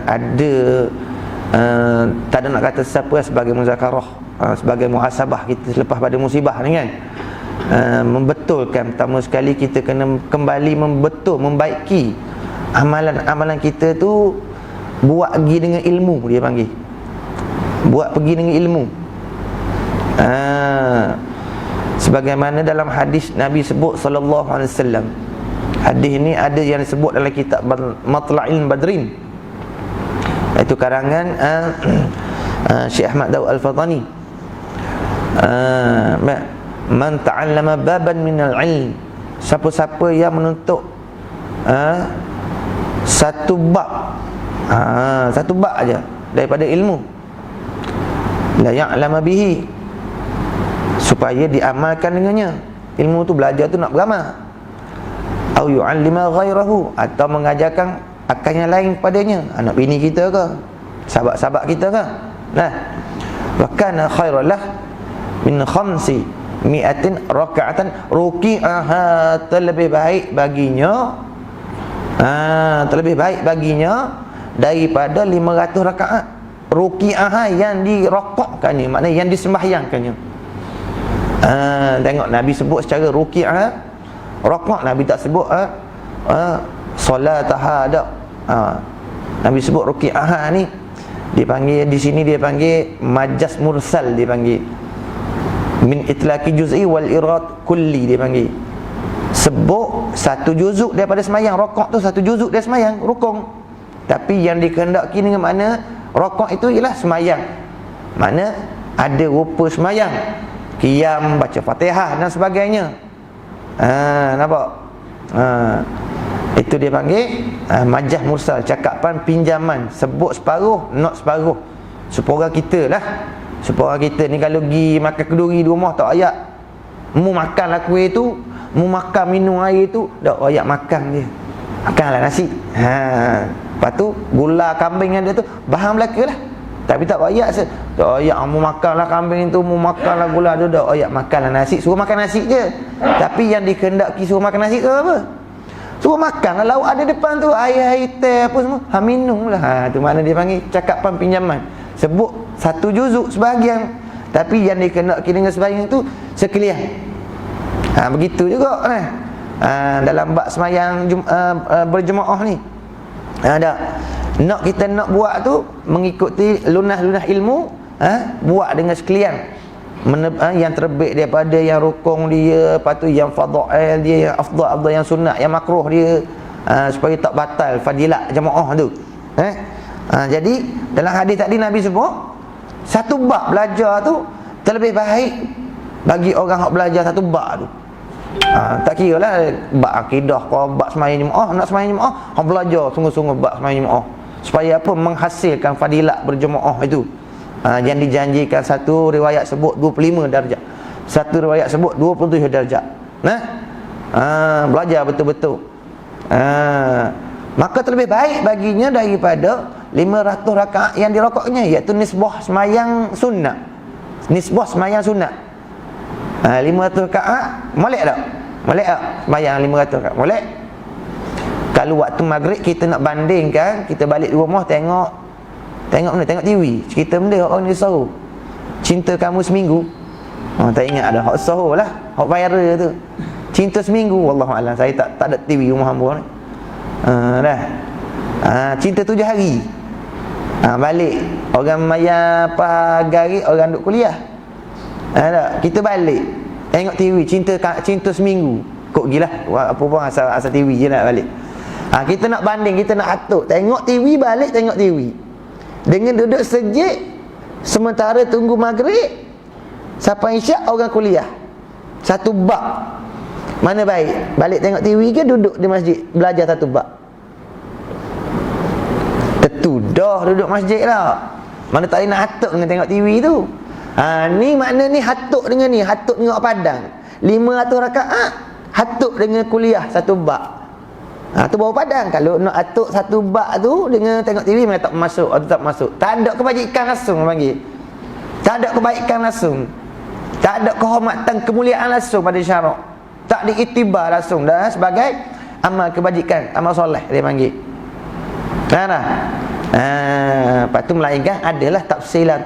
ada tak ada nak kata siapa sebagai muzakarah, sebagai muhasabah kita selepas pada musibah ni kan, membetulkan. Pertama sekali kita kena kembali membaiki amalan-amalan kita tu, buat pergi dengan ilmu, dia panggil buat pergi dengan ilmu. Sebagaimana dalam hadis Nabi sebut sallallahu alaihi wasallam. Hadis ni ada yang disebut dalam kitab Matla'il Badrin, iaitu karangan Syekh Ahmad Daud Al-Fatani. Man ta'allama baban minal ilm, siapa-siapa yang menuntut satu bab aja daripada ilmu, la ya'lama bihi, supaya diamalkan dengannya. Ilmu tu belajar tu nak beramal. Au yu'allima ghairahu, atau mengajarkan akan yang lain padanya, anak bini kita ke, sahabat-sahabat kita ke. Nah, wa kana khairan lah min khamsi mi'atin raka'atan ruki'aha, terlebih baik baginya terlebih baik baginya daripada 500 rakaat ruki'aha, yang dirokokkannya, maknanya yang disembahyangkannya. Tengok Nabi sebut secara ruki'ah, rokok. Nabi tak sebut solataha ada. Nabi sebut ruki'aha ni, dia panggil di sini, dia panggil majaz mursal, dia panggil min itlaqi juz'i wal irad kulli, dia panggil sebut satu juzuk daripada semayang. Rokok tu satu juzuk dia semayang rukun, tapi yang dikehendaki dengan makna rokok itu ialah semayang, makna ada rupa semayang, qiyam, baca Fatihah dan sebagainya. Nampak? Itu dia panggil majaz mursal, cakapan pinjaman, sebut separuh, not separuh. Supaya kita lah, supaya kita ni kalau pergi makan kenduri di rumah, tak ayak mu makanlah kuih tu, mu makan minum air tu, tak ayak makan dia, makanlah nasi. Lepas tu gula kambing yang ada tu bahan Melaka lah, tapi tak ayak tak ayak mu makanlah kambing tu, mu makanlah gula tu, tak ayak makanlah nasi. Suruh makan nasi je, tapi yang dikehendaki suruh makan nasi tu apa? Suruh makan lah, lauk ada depan tu, air teh apa semua, minum lah. Tu mana dia panggil cakapan pinjaman, sebut satu juzuk sebahagian, tapi yang dikehendaki dengan sebahagian tu sekalian. Begitu juga dalam bab semayang berjemaah ni, ada nak kita nak buat tu mengikuti lunah-lunah ilmu, buat dengan sekalian, yang terbaik daripada yang rukun dia, lepas tu yang fadail dia, yang afdal yang sunat, yang makruh dia, supaya tak batal fadilat jemaah tu. Jadi dalam hadis tadi Nabi sebut satu bab belajar tu terlebih baik bagi orang yang belajar satu bab tu. Tak kira lah bab akidah kau, bab semayang jemaah, nak semayang jemaah, orang belajar sungguh-sungguh bab semayang jemaah, supaya apa? Menghasilkan fadilat berjemaah itu. Yang dijanjikan, satu riwayat sebut 25 darjat, satu riwayat sebut 27 darjat. Belajar betul-betul. Maka terlebih baik baginya daripada 500 rakaat yang dirokoknya, iaitu nisbah semayang sunat. Nisbah semayang sunat 500 rakaat, molek tak? Molek tak? Semayang 500 rakaat, molek. Kalau waktu maghrib kita nak bandingkan, kita balik di rumah tengok mana? Tengok TV, cerita benda orang ni sahur, cinta kamu seminggu. Tak ingat dah, hak sahur lah, hak viral tu, cinta seminggu. Wallahualam, saya tak ada TV rumah hamba ni. Cinta 7 hari. Balik orang maya pagi, orang duk kuliah. Kita balik tengok TV, cinta seminggu. Kok gila apa pun asal TV je nak balik. Kita nak banding, kita nak atuk, tengok TV, balik tengok TV dengan duduk sejik, sementara tunggu maghrib sampai isyak orang kuliah. Satu bab, mana baik? Balik tengok TV ke duduk di masjid belajar satu bab? Tentu dah duduk masjid lah. Mana tak boleh nak hatuk dengan tengok TV tu. Ni makna ni hatuk dengan ni, hatuk dengan padang 500 rakaat, hatuk dengan kuliah satu bab. Tu bawa padang. Kalau nak atuk satu bab tu dengan tengok TV, memang tak masuk, atau tak masuk. Tak ada kebajikan langsung panggil. Tak ada kebaikan langsung. Tak ada kehormatan, kemuliaan langsung pada syarak. Tak diiktibar langsung dah sebagai amal kebajikan, amal soleh dia panggil. Lepas tu melainkan adalah tafsilan.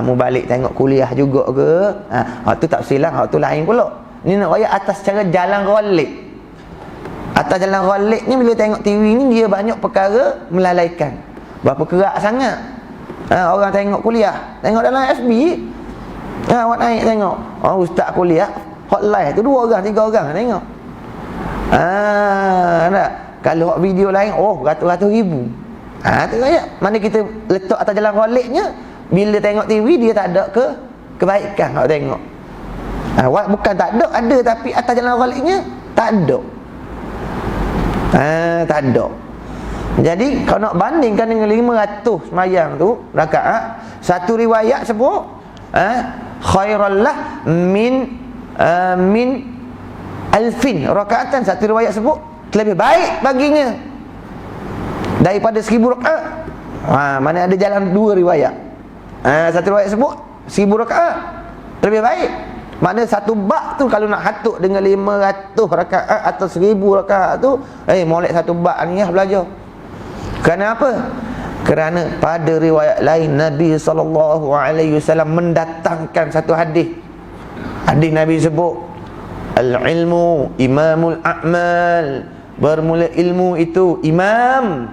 Mu balik tengok kuliah juga ke? Hak tu tafsilan, hak tu lain pula. Ni nak royak atas cara jalan rolik. Atas jalan rolik ni bila tengok TV ni dia banyak perkara melalaikan. Berapa kerak sangat. Orang tengok kuliah, tengok dalam FB. Awak naik tengok. Ustaz kuliah hotline tu 2 orang, 3 orang tengok. Tak? Kalau video lain ratus-ratus ribu. Tu kayak mana kita letak atas jalan roliknya, bila tengok TV dia tak ada kebaikan awak tengok. Bukan tak ada tapi atas jalan roliknya tak ada. Tak ada. Jadi kalau nak bandingkan dengan 500 sembahyang tu rakaat, satu riwayat sebut khairallah min alfin rakaatan, satu riwayat sebut lebih baik baginya daripada 1000 rakaat. Mana ada jalan 2 riwayat. Satu riwayat sebut 1000 rakaat lebih baik. Mana satu bab tu kalau nak hatuk dengan 500 rakaat atau 1000 rakaat tu, molek satu bab ni belajar. Kenapa? Kerana pada riwayat lain Nabi SAW mendatangkan satu hadis. Hadis Nabi sebut al-ilmu imamul a'mal. Bermula ilmu itu imam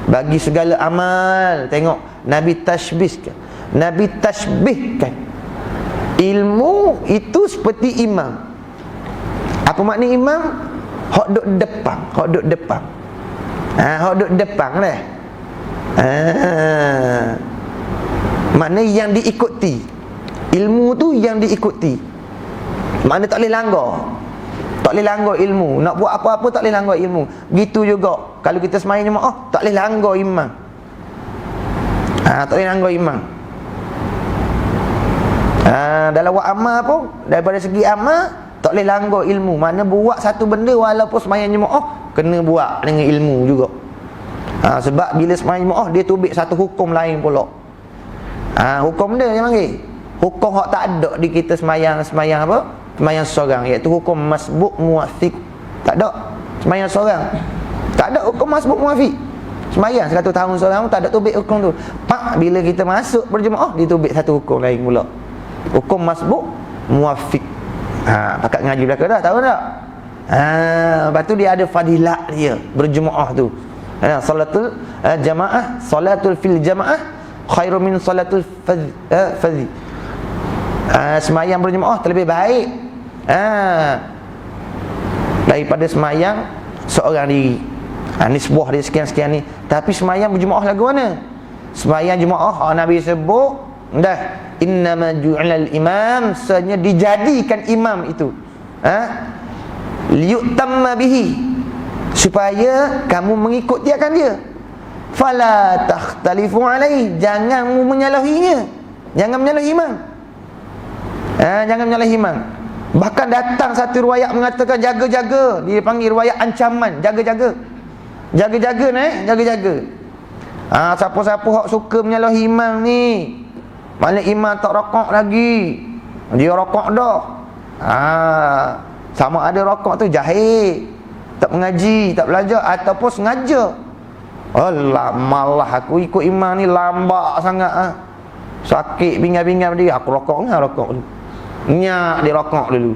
bagi segala amal. Tengok Nabi tashbihkan. Ilmu itu seperti imam. Apa makna imam? Hak duk depan. Hak duk depan lah. Makna yang diikuti. Ilmu tu yang diikuti. Makna tak boleh langgar. Tak boleh langgar ilmu. Nak buat apa-apa tak boleh langgar ilmu. Begitu juga kalau kita sembahyang jemaah, tak boleh langgar imam. Tak boleh langgar imam. Dalam buat amal pun, daripada segi amal tak boleh langgar ilmu. Mana buat satu benda walaupun sembahyang jemaah kena buat dengan ilmu juga. Sebab bila sembahyang jemaah dia tubik satu hukum lain pula. Hukum dia panggil hukum hak tak ada di kita sembahyang apa? Sembahyang seorang, iaitu hukum masbuk muwafiq. Tak ada sembahyang seorang. Tak ada hukum masbuk muwafiq. Sembahyang 100 tahun seorang tak ada tubik hukum tu. Bila kita masuk berjemaah dia tubik satu hukum lain pula. Hukum masbuk muwafiq. Pakat ngaji belaka dah, tahu tak? Lepas tu dia ada fadilat dia berjemaah tu. Salatul jamaah, salatul fil jamaah khairu min salatul fadhi. Semayang berjemaah terlebih baik daripada semayang seorang diri. Nisbah dia sekian-sekian ni. Tapi semayang berjemaah lagu mana? Semayang jemaah Nabi sebut dah, innama ju'ilal imam, sebenarnya dijadikan imam itu liyutamma bihi, supaya kamu mengikuti akan dia. Fala takhtalifu alaihi, jangan menyalahinya. Jangan menyalahi imam. Jangan menyalahi imam. Bahkan datang satu riwayat mengatakan jaga-jaga. Dia panggil riwayat ancaman, jaga-jaga. Jaga-jaga jaga-jaga. Siapa-siapa hak suka menyalahi imam ni, maknanya imam tak rokok lagi, dia rokok dah. Sama ada rokok tu jahil, tak mengaji, tak belajar, ataupun sengaja. Alah, malah aku ikut imam ni lambat sangat. Sakit pinggang-pinggang dia, aku rokok dulu. Nyak dia rokok dulu.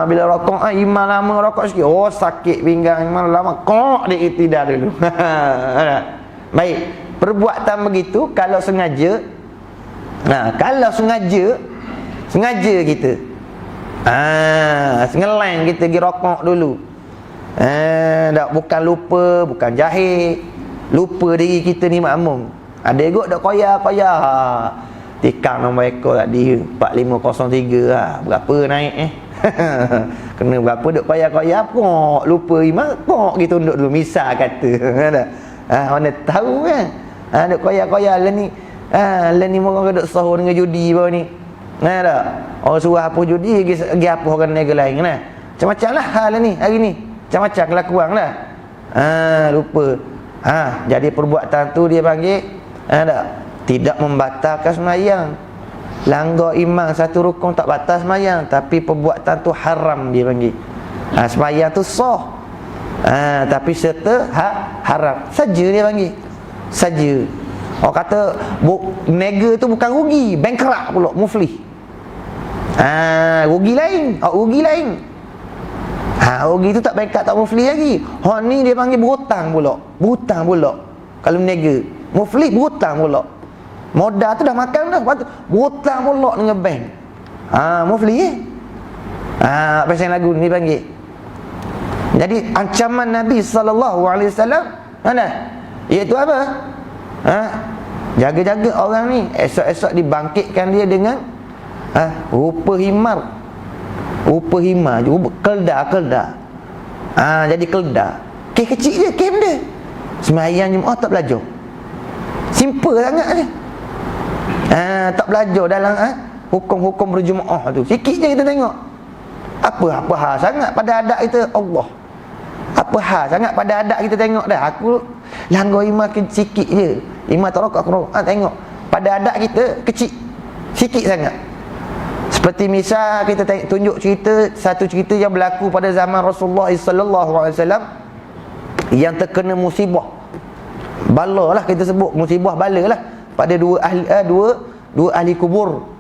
Bila rokok imam lama rokok sikit, sakit pinggang imam lama, kok dia iktidal dulu. Baik, perbuatan begitu kalau sengaja. Kalau sengaja kita sengeleng kita pergi rokok dulu. Bukan lupa, bukan jahil, lupa diri kita ni makmum. Ada ikut dak koyak-koyak. Tikang nombor ekor tadi 4503 berapa naik kena berapa duk koyak-koyak kok lupa imam kok kita tunduk dulu misal kata. Mana tahu kan. Duk koyak-koyak lah ni orang duk sahur dengan judi bawah ni. Tak? Orang suruh apa judi pergi apa orang negara lain kan. Macam-macam lah hal ni hari ni. Macam-macam kelakuan lah. Lupa. Jadi perbuatan tu dia panggil tidak membatalkan sembahyang. Langgar imam satu rukun tak batal sembahyang, tapi perbuatan tu haram dia panggil. Sembahyang tu sah. Tapi serta harap saja dia panggil. Saja. Orang kata mega tu bukan rugi, bankrupt pula, muflis. Rugi lain, rugi lain. Rugi tu tak bankrupt, tak muflis lagi. Ni dia panggil berhutang pula. Berhutang pula. Kalau mega, muflis berhutang pula. Modal tu dah makan dah, lepas tu berhutang pula dengan bank. Muflis pasal lagu ni panggil. Jadi ancaman Nabi SAW mana? Iaitu apa? Jaga-jaga orang ni, esok-esok dibangkitkan dia dengan rupa himar. Rupa himar, kelda. Jadi kelda. Kes kecil je, kes benda. Sembahyang Jumaat tak belajar. Simple sangat je. Tak belajar dalam hukum-hukum berjemaah tu. Sikit je kita tengok. Apa hal sangat pada adat kita, Allah. Apa hal sangat pada adat kita tengok dah. Aku langgar imam sikit je. Imam tak rokok, aku rokok. Tengok. Pada adat kita kecil. Sikit sangat. Seperti misal kita tunjuk satu cerita yang berlaku pada zaman Rasulullah SAW yang terkena musibah. Bala lah kita sebut, musibah bala lah pada dua ahli kubur.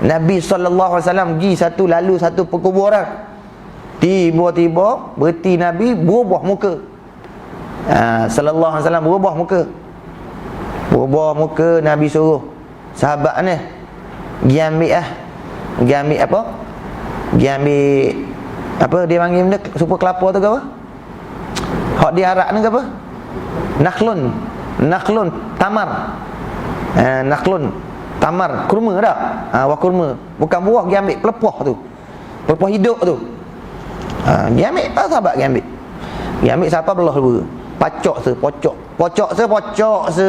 Nabi SAW pergi lalu satu perkuburan. Tiba-tiba berhenti Nabi, berubah muka. Sallallahu alaihi wasallam berubah muka. Berubah muka, Nabi suruh sahabat ni pergi ambil apa? Pergi ambil apa dia panggil benda super kelapa tu ke apa? Hak dia arak ni ke apa? Nakhlun, tamar. Nakhlun, tamar, kurma dah. Wah kurma. Bukan buah, dia ambil pelepah tu. Pelepah hidup tu. Dia ambil, sahabat dia ambil. Dia ambil siapa belah dua. Pocok se.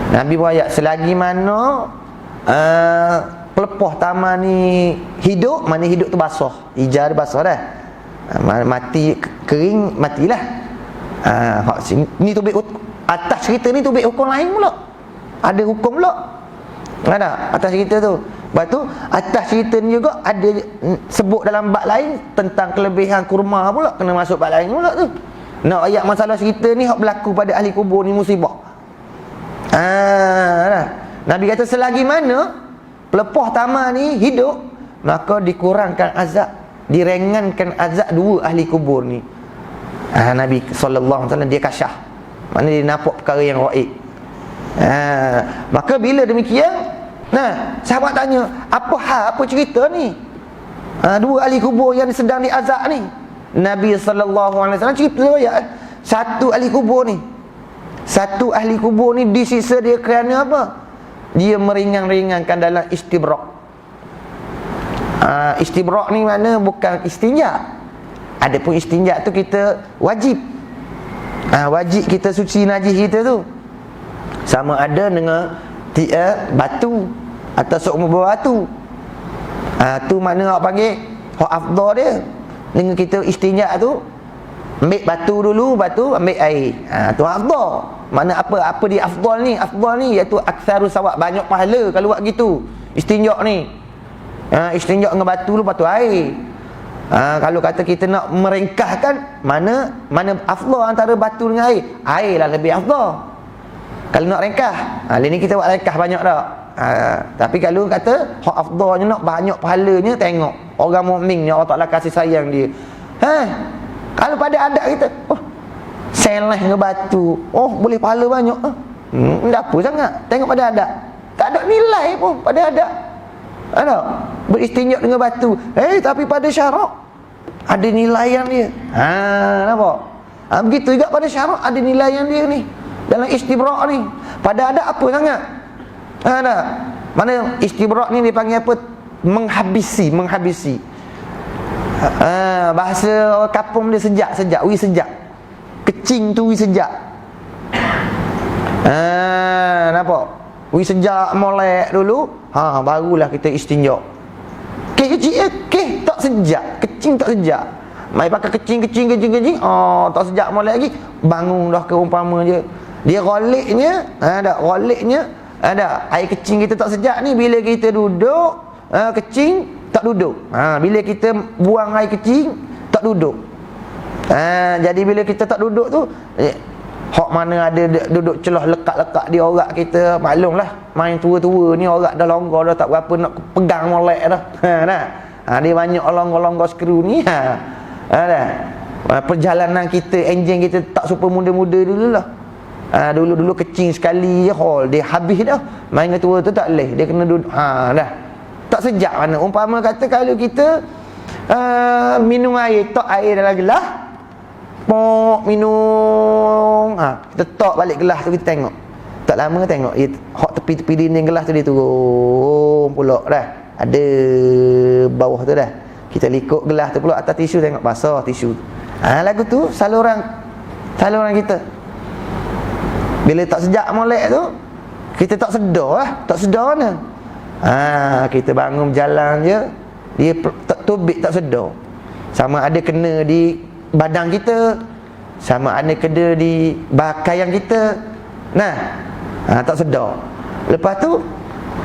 Nabi berayat selagi mana pelepah taman ni hidup, mana hidup tu basah. Hijau dia basah dah. Mati kering, matilah. Ni tubik atas cerita ni tubik hukum lain pula. Ada hukum pula. Ada atas cerita tu. Lepas tu atas cerita ni juga ada sebut dalam bab lain tentang kelebihan kurma pula, kena masuk bab lain pula tu. Nak ayat masalah cerita ni hak berlaku pada ahli kubur ni musibah. Nabi kata selagi mana pelepah taman ni hidup, maka dikurangkan azab, direngankan azab dua ahli kubur ni. Nabi sallallahu alaihi wasallam dia kasyah. Mana dia nampak perkara yang gaib. Maka bila demikian, sahabat tanya, apa cerita ni? Dua ahli kubur yang sedang diazab ni. Nabi sallallahu alaihi wasallam cerita ya, satu ahli kubur ni disiksa dia kerana apa? Dia meringan-ringankan dalam istibrak. Istibrak ni mana bukan istinja. Adapun istinja tu kita wajib. Wajib kita suci najis kita tu. Sama ada dengan batu atau seumur batu. Tu mana awak panggil hak afdal dia. Dengan kita istinja tu, ambil batu dulu, batu ambil air. Tu afdal. Mana apa dia afdal ni? Afdal ni iaitu aktsaru sawab, banyak pahala kalau buat gitu. Istinja ni. Istinja dengan batu dulu, batu air. Kalau kata kita nak merengkahkan, mana afdal antara batu dengan air? Air lah lebih afdal. Kalau nak rengkah, hari ni kita buat rengkah banyak dah. Tapi kalau kata hak afdalnya nak banyak pahalanya, tengok orang mukmin ni Allah Taala kasih sayang dia. Kalau pada adat kita, seleh dengan batu, boleh pahala banyak. Tak apa sangat. Tengok pada adat, tak ada nilai pun pada adat. Ada beristinja dengan batu. Tapi pada syarak ada nilaian dia. Nampak? Begitu juga pada syarak ada nilaian dia ni. Dalam istibrak ni pada adat apa sangat? Mana istibrak ni dipanggil apa? Menghabisi. Bahasa kampung dia sejak, wi sejak. Kecing tu wi sejak. Nampak? Wi sejak molek dulu, barulah kita istinja. Kecil tak sejak, kecing tak sejak. Mai pakai kecing, tak sejak molek lagi, bangun dah ke umpama je. Dia goliknya, ada air kecing kita tak sejak ni bila kita duduk, kecing tak duduk. Bila kita buang air kecing tak duduk. Jadi bila kita tak duduk tu, hak mana ada duduk celah lekat-lekat di orak kita, maklumlah main tua-tua ni orak dah longgar dah, tak berapa nak pegang molek dah. Dia banyak longgar-longgar skru ni. Perjalanan kita, enjin kita tak super muda-muda dululah. Dulu-dulu kecil sekali je hol dia habis dah. Main dengan tua tu tak boleh, dia kena duduk. Dah. Tak sejak mana. Umpama kata kalau kita minum air, tok air dalam gelas, minum, kita tok balik gelas tu, kita tengok tak lama tengok hak tepi-tepi dinding gelas tu dia turun pulak dah, ada bawah tu dah, kita likuk gelas tu pulak, atas tisu tengok basah tisu. Lagu tu saluran kita. Bila tak sejak molek tu, kita tak sedar lah, tak sedar mana. Kita bangun berjalan je, dia tak tubik, tak sedar. Sama ada kena di badan kita, sama ada kena di pakaian kita. Tak sedar. Lepas tu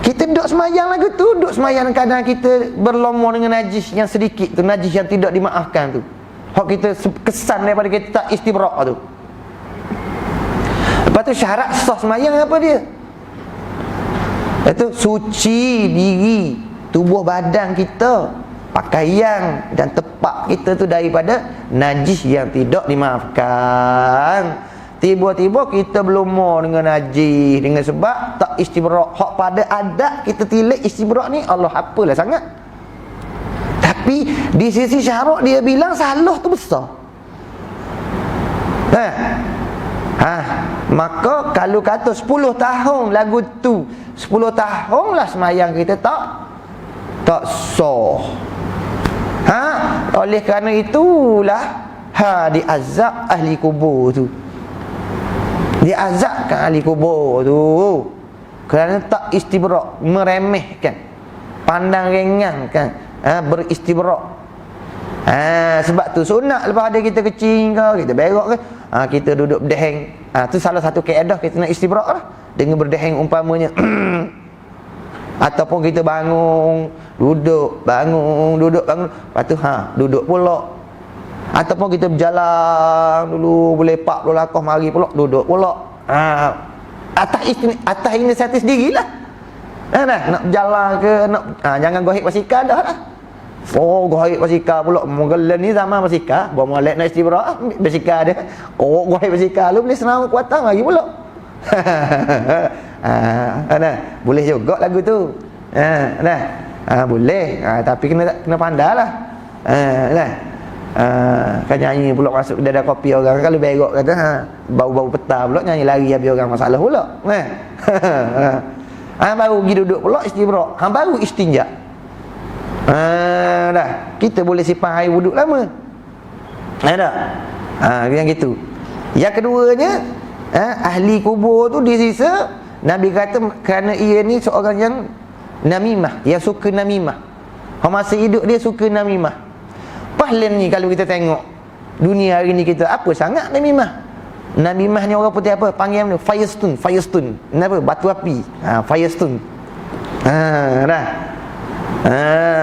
kita duduk semayang lagu tu, duduk semayang kadang kita berlumur dengan najis yang sedikit tu, najis yang tidak dimaafkan tu. Hak kita kesan daripada kita tak istibrak tu. Lepas tu syarat sah semayang apa dia? Itu suci diri, tubuh badan kita, pakaian dan tepak kita tu daripada najis yang tidak dimaafkan. Tiba-tiba kita berlumur dengan najis dengan sebab tak istibrak. Hak pada adat kita tilik istibrak ni, Allah apalah sangat. Tapi di sisi syarak dia bilang salah tu besar. Maka kalau kata 10 tahun lagu tu, 10 tahun lah semayang kita tak sah. Oleh kerana itulah diazab ahli kubur tu. Diazabkan ahli kubur tu kerana tak istibrak, meremehkan, pandang ringankan, beristibrak. Sebab tu sunat lepas ada kita kecil ke, kita berak ke, kita duduk berdeheng. Tu salah satu kaedah kita nak istibrak lah, dengan berdeheng umpamanya. Ataupun kita bangun, duduk, bangun, lepas tu duduk pula. Ataupun kita berjalan dulu, boleh pak dulu lakoh, mari pula duduk pula. Atas inisiatif sendirilah. Nak berjalan ke, jangan gohik basikal dah lah. Gohik basikal pula. Menggelan ni zaman basikal, bawa molek nak istibrak, basikal dia. Gohik basikal lu boleh senang kuatan lagi pula. Boleh juga lagu tu. Boleh. Tapi kena pandai lah. Kan nyanyi pula masuk ke dalam kopi orang, kalau berak kata bau-bau petang pula, nyanyi lari habis orang masalah pula. Baru pergi duduk pula istibrak, baru istinja. Dah kita boleh simpan air wuduk lama. Dah. Yang gitu. Yang keduanya, ahli kubur tu disisa, Nabi kata kerana ia ni seorang yang namimah, yang suka namimah. Masa hidup dia suka namimah. Pahlan ni kalau kita tengok dunia hari ni, kita apa sangat namimah. Namimah ni orang putih apa panggil dia? Firestone. Kenapa? Batu api. Firestone. Dah.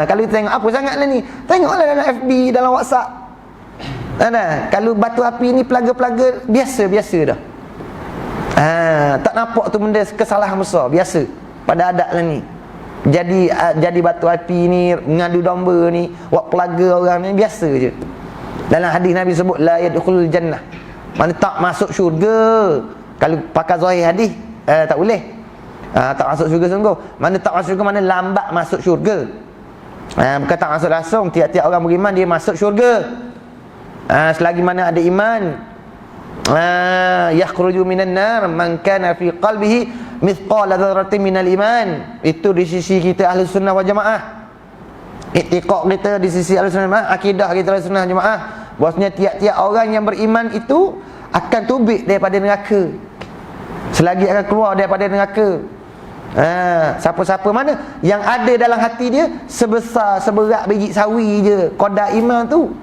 Kalau kita tengok apa sangatlah ni, tengoklah dalam FB, dalam WhatsApp. Kalau batu api ni pelaga-pelaga biasa dah. Tak nampak tu benda kesalahan besar, biasa pada adat lah ni. Jadi batu api ni, mengadu domba ni, buat pelaga orang ni biasa je. Dalam hadis Nabi sebut la yadkhulul jannah, mana tak masuk syurga. Kalau pakai zahir hadis tak boleh. Tak masuk syurga sungguh. Mana tak masuk syurga, mana lambat masuk syurga. Bukan tak masuk langsung. Tiap-tiap orang beriman dia masuk syurga. Selagi mana ada iman. Yakhruju minan nar man kana fi qalbihi mithqala dzarratin minal iman. Itu di sisi kita ahli sunnah wal jamaah. I'tiqad kita di sisi ahli sunnah wal jamaah, akidah kita ahli sunnah wal jamaah, bahwasanya tiap-tiap orang yang beriman itu akan tubik daripada neraka, selagi akan keluar daripada neraka. Siapa-siapa mana yang ada dalam hati dia seberat biji sawi je, qadar iman tu.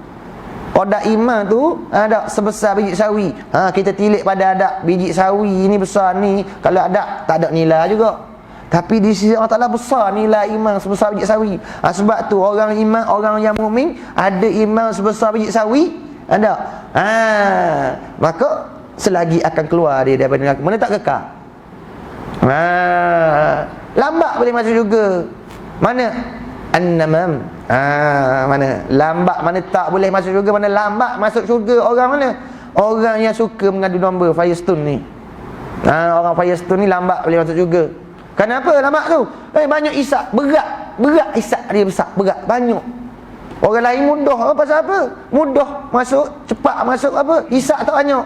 Qadar iman tu ada sebesar biji sawi. Kita tilik pada adab biji sawi ni besar ni, kalau ada tak ada nilai juga. Tapi di sisi Allah Taala besar nilai iman sebesar biji sawi. Sebab tu orang iman, orang yang mukmin ada iman sebesar biji sawi, Ada. Maka selagi akan keluar dia daripada neraka, mana tak kekal. Lambat boleh masuk syurga. Mana? An-namam. Mana? Lambat mana tak boleh masuk syurga, mana lambat masuk syurga. Orang mana? Orang yang suka mengadu domba, Firestone ni. Orang Firestone ni lambat boleh masuk syurga. Kenapa lambat tu? Banyak isap, berat isap dia besar, berat, banyak. Orang lain mudah, pasal apa? Mudah masuk, cepat masuk apa? Isap tak banyak.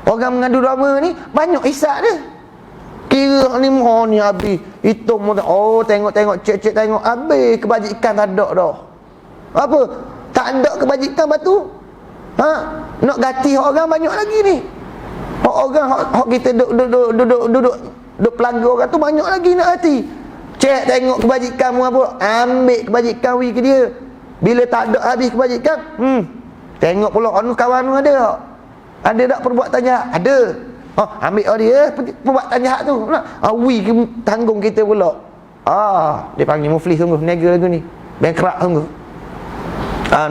Orang mengadu domba ni banyak isap dia. Kira ni ni habis. Hitung tengok cek tengok habis, kebajikan tak ada dah. Apa? Tak ada kebajikan batu. Nak ganti orang banyak lagi ni. Orang kita duduk pelaga orang tu banyak lagi nak hati. Cek tengok kebajikan mu apa, ambil kebajikan wi ke dia. Bila tak ada habis kebajikan, tengok pula kawan mu ada tak perbuatan jahat? Ada. Ambil dia perbuatan jahat tu. Wi ke tanggung kita pula. Dia panggil muflis sungguh, nega lagu ni. Bankrupt sungguh.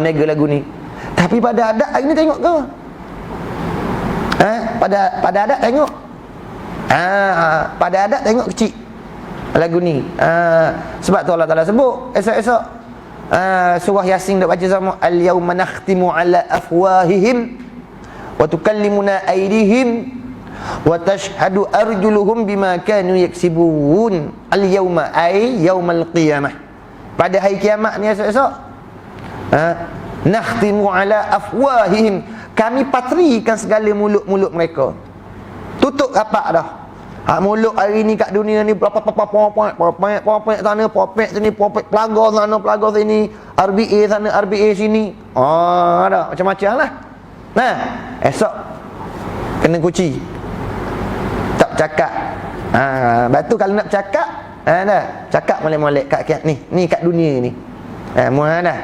Nega lagu ni. Tapi pada adat hari ni tengok ke? Pada adat tengok. Pada adat tengok kecil lagu ni. Sebab tu Allah Ta'ala sebut esok-esok surah Yasin dak baca sama, al-yauma nakhtimu ala afwahihim wa tukallimuna aydihim wa tashhadu arjuluhum bima kanu yaksibun. Al-yauma ay yaumal qiyamah. Pada hari kiamat ni esok-esok, nakhtimu ala afwahihim, kami patrikan segala mulut-mulut mereka. Tutup rapat dah. Mulut hari ni kat dunia ni berapa popek sana, popek sini, popek pelaga sana, pelaga sini, RBA sana, RBA sini. Ada macam-macam lah. Esok kena kunci. Tak cakap. Batu kalau nak cakap, dah cakap molek-molek kat ni kat dunia ni. Dah.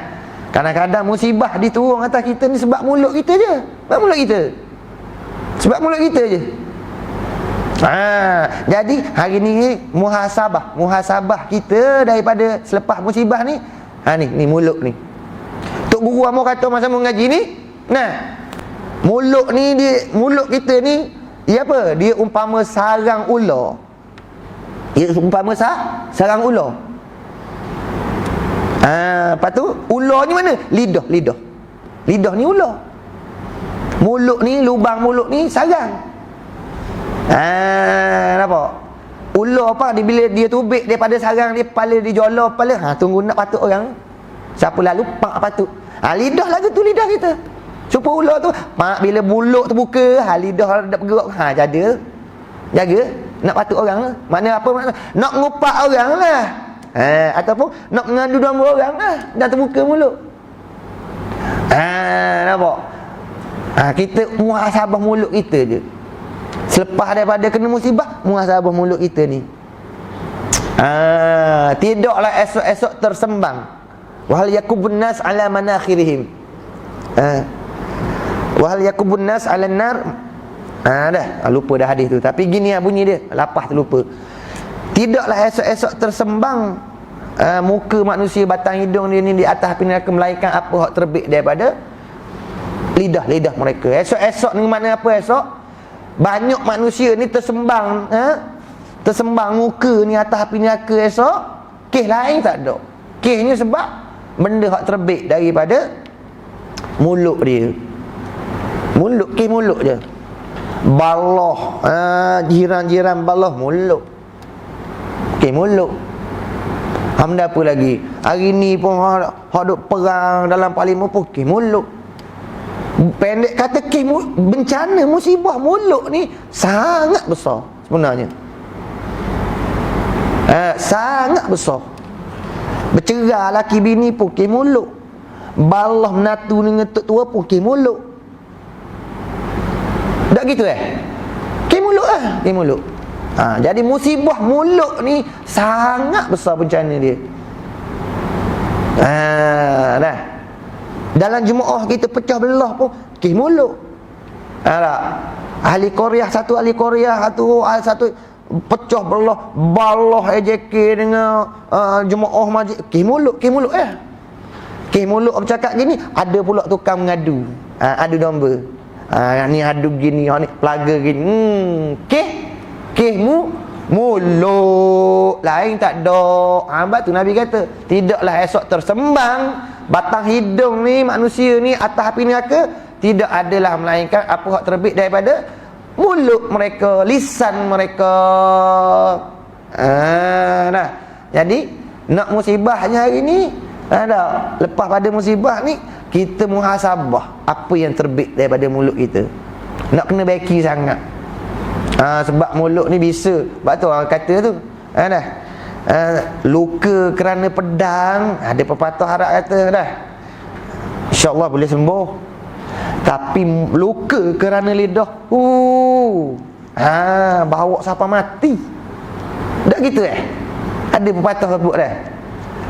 Kadang-kadang musibah diturun atas kita ni sebab mulut kita je. Sebab mulut kita je. Jadi hari ni muhasabah kita daripada selepas musibah ni. Ni mulut ni. Tok guru Amor kata masa mengaji ni, mulut kita ni dia apa? Dia umpama sarang ular. Sarang ular. Lepas tu ular ni mana? Lidah ni ular. Mulut ni, lubang mulut ni sarang. Nampak? Ular apa? Bila dia tubik daripada sarang dia, kepala dia jolor kepala. Tunggu nak patut orang. Siapa lalu pak patut. Lidah lagu tu lidah kita. Supaya ular tu bila mulut terbuka, lidah dah bergerak. Jaga nak patut orang lah. Mana apa makna? Nak ngupak orang lah. Ataupun nak mengadu domba orang lah. Dah terbuka mulut. Nampak? Kita muhasabah mulut kita je. Selepas daripada kena musibah, muhasabah mulut kita ni. Tidaklah esok-esok tersembang. Wahal yakubun nas ala manakhirihim. Wahal yakubun nas ala nar. Lupa dah hadis tu. Tapi gini bunyi dia, lapah terlupa. Tidaklah esok-esok tersembang muka manusia, batang hidung dia ni di atas api neraka, melainkan apa hak terbit daripada lidah mereka. Esok-esok ni makna apa esok? Banyak manusia ni tersembang muka ni atas api neraka esok. Kes lain tak ada. Kesnya sebab benda hak terbit daripada mulut dia. Kes mulut je. Balah, jiran-jiran balah mulut. Kes mulut. Hamda apa lagi? Hari ni pun hak duk perang dalam parlimen pun kes mulut. Pendek kata bencana musibah mulut ni sangat besar sebenarnya. Sangat besar. Bercerai laki bini pun ke mulut. Balah menatu dengan tok tua pun ke mulut. Tak gitu ke mulut ke mulut. Jadi musibah mulut ni sangat besar bencana dia. Dah. Dalam jemaah kita pecah belah pun ke mulut. Ahli Korea satu pecah belah, balah AJK dengan jemaah masjid. Ke mulut Ke mulut bercakap gini, ada pula tukang mengadu. adu domba. Ni adu gini, ni pelaga gini. Kehmu mulut lain tak ada. Sebab tu Nabi kata, tidaklah esok tersembang batang hidung ni manusia ni atas api neraka, tidak adalah melainkan apa hak terbit daripada mulut mereka, lisan mereka. Nah, jadi nak musibahnya hari ni, lepas pada musibah ni kita muhasabah apa yang terbit daripada mulut kita. Nak kena baiki sangat. Sebab mulut ni bisa, sebab tu orang kata tu, luka kerana pedang, ada pepatah Arab kata dah, InsyaAllah boleh sembuh. Tapi luka kerana lidah, bawa sampai mati. Tak gitu Ada pepatah sebut dah,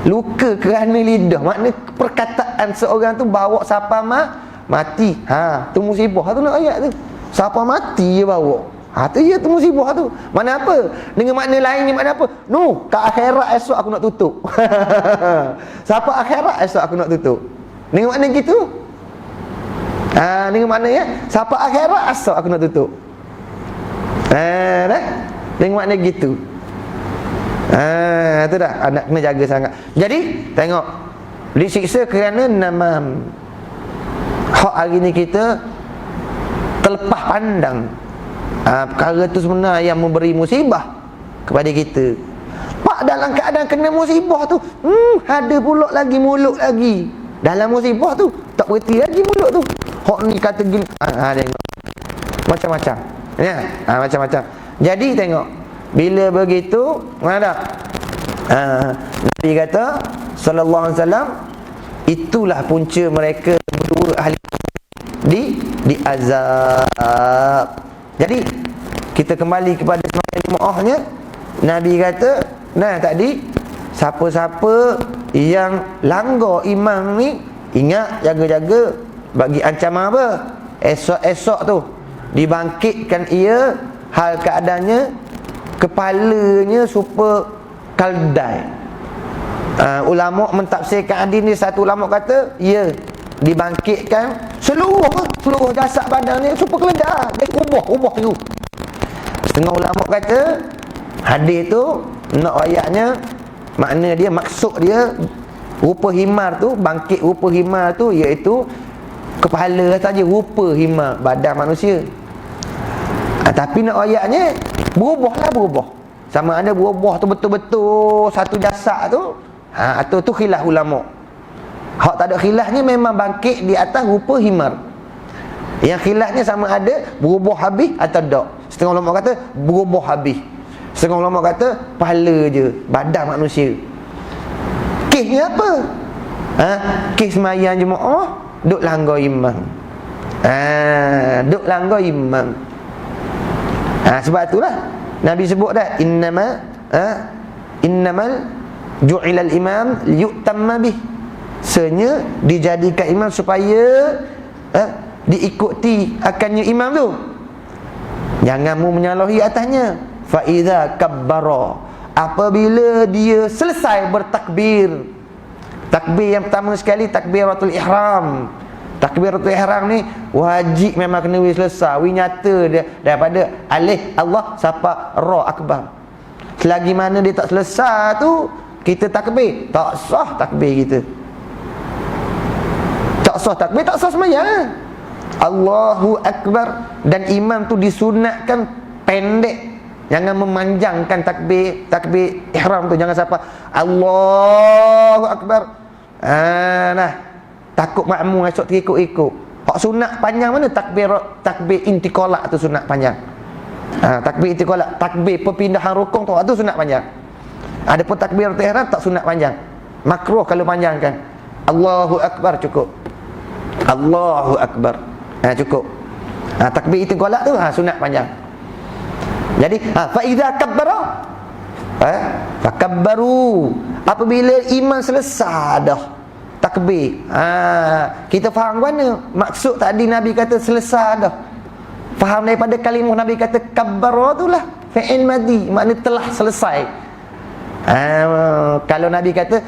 luka kerana lidah, makna perkataan seorang tu bawa sampai mati. Tu musibah tu nak ayat tu. Sampai mati je bawa. Tu musibah tu. Mana apa? Dengan makna lainnya makna apa? Ke akhirat esok aku nak tutup. Sampai akhirat esok aku nak tutup. Dengan makna gitu. Dengan makna ya, sampai akhirat esok aku nak tutup. Dengan makna gitu. Tu dah, anak kena jaga sangat. Jadi tengok, disiksa kerana namam. Hak hari ni kita terlepas pandang. Perkara tu sebenarnya yang memberi musibah kepada kita. Pak dalam keadaan kena musibah tu, ada pula lagi mulut lagi. Dalam musibah tu tak berhenti lagi mulut tu. Hak ni kata gini, tengok. Macam-macam. Ya, macam-macam. Jadi tengok, bila begitu, mana dah? Nabi kata sallallahu alaihi wasallam, itulah punca mereka berdua ahli di azab. Jadi kita kembali kepada semakin jemaahnya. Nabi kata, tadi siapa-siapa yang langgar iman ni, ingat, jaga-jaga, bagi ancaman apa? Esok-esok tu dibangkitkan ia, hal keadaannya kepalanya super kaldai. Ulama mentafsirkan hadis ni, satu ulama kata ia dibangkitkan seluruh jasad badan ni super keledai, dia ubah tu. Setengah ulama kata hadis tu nak ayatnya, makna dia, maksud dia rupa himar tu, bangkit rupa himar tu iaitu kepala saja, rupa himar badan manusia. Tapi nak ayatnya berubah. Sama ada berubah tu betul-betul satu jasad tu, atau tu khilaf ulama. Hak tak ada khilafnya memang bangkit di atas rupa himar. Yang khilafnya sama ada berubah habis atau tak. Setengah ulama kata berubah habis, setengah ulama kata pahala je badan manusia. Kesnya apa? Kes sembahyang jemaah duk langgar iman. Duk langgar iman. Sebab itulah Nabi sebut dah, innamal ju'ilal imam liyutamma bih. Sebenarnya dijadikan imam supaya diikuti akannya imam tu. Jangan mu menyalahi atasnya. Fa iza kabbara, apabila dia selesai bertakbir. Takbir yang pertama sekali takbiratul ihram. Takbiratul ihram ni wajib memang kena selesai. Nyata dia daripada alif Allah sampai ra akbar. Selagi mana dia tak selesai tu, kita takbir, tak sah takbir kita. Tak sah takbir, tak sah sembahyang. Allahu Akbar. Dan imam tu disunatkan pendek. Jangan memanjangkan takbir ihram tu. Jangan sampai Allahu Akbar. Takut makmum esok terikut-ikut. Hak sunat panjang mana? Takbir intiqalah tu sunat panjang. Takbir intiqalah, takbir perpindahan rukun tu sunat panjang. Adapun takbir ihram tak sunat panjang. Makruh kalau panjangkan. Allahu Akbar cukup. Allahu Akbar. Cukup. Takbir intiqalah tu sunat panjang. Jadi fa iza kabbara, fakabbaru, apabila iman selesai dah takbir. Kita faham mana maksud tadi Nabi kata selesai dah. Faham daripada kalimah Nabi kata kabbara tu lah fi'il madhi, makna telah selesai. Kalau Nabi kata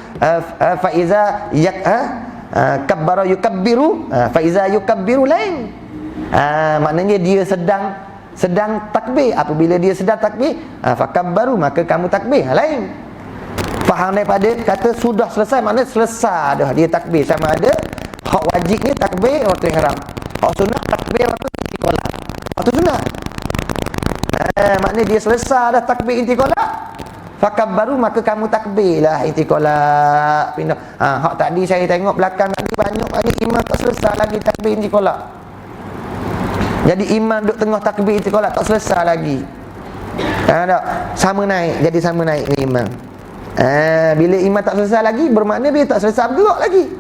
fa iza kabbara yukabbiru, fa iza yukabbiru lain. Maknanya dia sedang takbir. Apabila dia sedang takbir, fakabbaru, maka kamu takbir. Lain. Faham daripada kata sudah selesai, maknanya selesai dah dia takbir. Sama ada hak wajib ni takbir waktu ihram, hak sunat takbir waktu intiqalah. Waktu sunat maknanya dia selesai dah takbir intiqalah, fakabbaru, maka kamu takbirlah intiqalah. Pindah. Hak tadi saya tengok belakang tadi banyak lagi imam tak selesai lagi takbir intiqalah. Jadi imam duduk tengah takbir intiqalah tak selesai lagi. Tak sama naik, jadi sama naik ni imam. Bila imam tak selesai lagi, bermakna dia tak selesai bergerak lagi.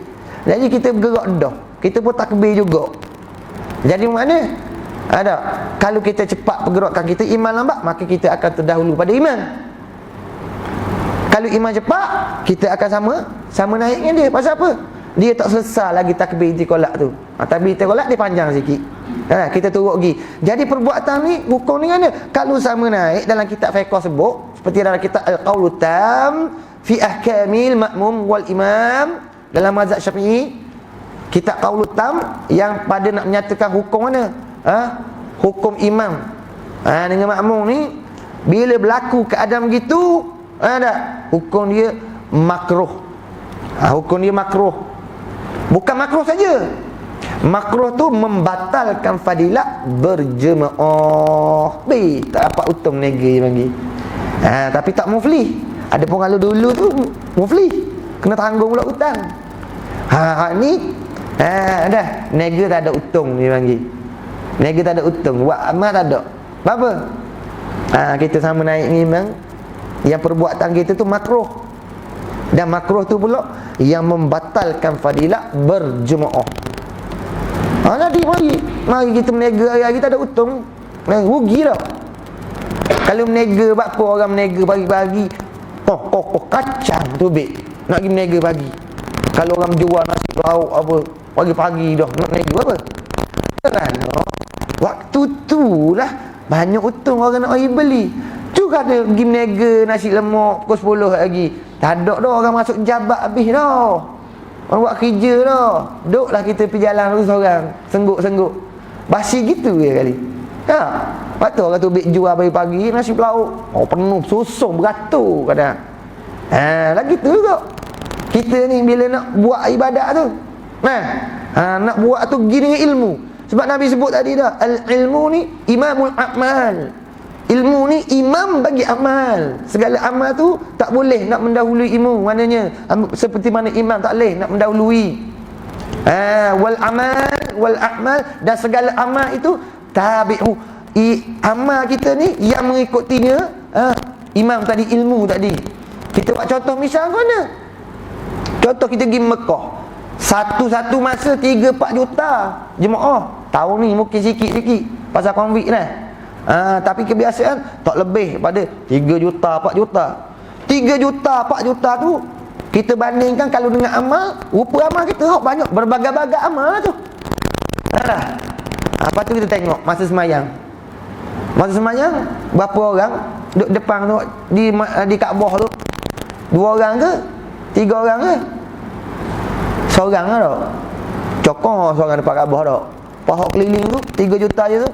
Jadi kita bergerak dah, kita pun takbir juga. Jadi mana? Kalau kita cepat pergerakan kita, imam lambat, maka kita akan terdahulu pada imam. Kalau imam cepat, kita akan sama naik dengan dia. Pasal apa? Dia tak selesai lagi takbir intiqalah tu. Takbir intiqalah dia panjang sikit. Kita turut pergi. Jadi perbuatan ni, hukum ni mana? Kalau sama naik dalam kitab fiqh sebut, seperti dalam kitab Al-Qaulu Tam fi Ahkamil Ma'mum wal Imam, dalam mazhab Syafi'i, kitab Qaulu Tam yang pada nak menyatakan hukum mana? Hukum imam dengan makmum ni, bila berlaku keadaan begitu, hukum dia makruh. Hukum dia makruh. Bukan makruh saja, makruh tu membatalkan fadilat berjemaah. Tak dapat untung negeri bagi. Tapi tak muflih. Ada pun kalau dulu tu muflih, kena tanggung pula hutang. Ni dah negeri tak ada untung dia bagi. Negeri tak ada untung, buat amal tak ada. Apa? Kita sama naik ni memang yang perbuatan kita tu makruh. Dan makruh tu pula yang membatalkan fadilat berjemaah. Nanti mari kita menega hari-hari tak ada untung, rugi dah. Kalau menega, apa orang menega pagi-pagi, kacang tu beg nak pergi menega pagi. Kalau orang jual nasi lauk apa pagi-pagi dah nak menega apa? Kerana waktu tu lah banyak untung orang nak pergi beli. Tu kata pergi menega nasi lemak pukul 10 lagi, tak ada dah orang masuk jabat habis dah. Orang buat kerja dah. Duduklah kita pergi jalan tu seorang, sengguk-sengguk. Basi gitu je kali. Lepas tu orang tu beg jual pagi-pagi nasi lauk, penuh susung beratur kadang. Lagi tu juga kita ni bila nak buat ibadat tu, nak buat tu pergi dengan ilmu. Sebab Nabi sebut tadi dah, al-ilmu ni imamul a'mal. Ilmu ni imam bagi amal. Segala amal tu tak boleh nak mendahului ilmu. Maknanya seperti mana imam tak boleh nak mendahului. Wal a'mal, dan segala amal itu tabi'u. Amal kita ni yang mengikutinya imam tadi, ilmu tadi. Kita buat contoh misal mana? Contoh kita pergi Mekah, satu-satu masa 3-4 juta jemaah. Tahun ni mungkin sikit-sikit pasal COVID lah. Tapi kebiasaan tak lebih pada 3 juta, 4 juta. 3 juta, 4 juta tu kita bandingkan kalau dengan amal, rupa amal kita banyak, berbagai-bagai amal lah tu. Lepas tu kita tengok masa semayang. Masa semayang berapa orang duduk depan tu di Kaabah tu? 2 orang ke? 3 orang ke? Seorang lah tak? Cokong seorang depan Kaabah tak? Pahak keliling tu 3 juta je tu,